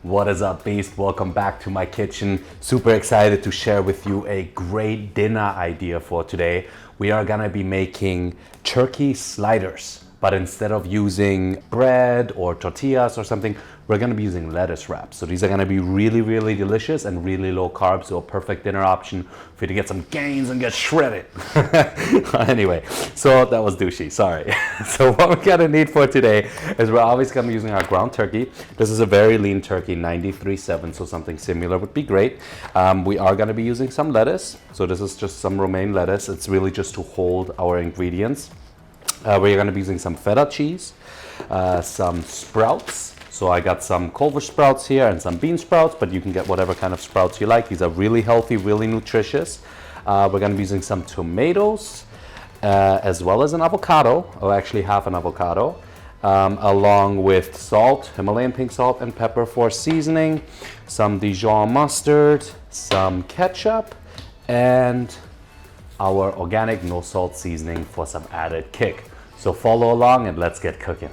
What is up, Beast? Welcome back to my kitchen. Super excited to share with you a great dinner idea for today. We are gonna be making turkey sliders, but instead of using bread or tortillas or something, we're gonna be using lettuce wraps. So these are gonna be really, really delicious and really low carb, so a perfect dinner option for you to get some gains and get shredded. Anyway, so that was douchey, sorry. So what we're gonna need for today is we're always gonna be using our ground turkey. This is a very lean turkey, 93.7, so something similar would be great. We are gonna be using some lettuce. So this is just some romaine lettuce. It's really just to hold our ingredients. We're gonna be using some feta cheese, some sprouts. So I got some Culver sprouts here and some bean sprouts, but you can get whatever kind of sprouts you like. These are really healthy, really nutritious. We're gonna be using some tomatoes, as well as an avocado, or actually half an avocado, along with salt, Himalayan pink salt and pepper for seasoning, some Dijon mustard, some ketchup, and our organic no salt seasoning for some added kick. So follow along and let's get cooking.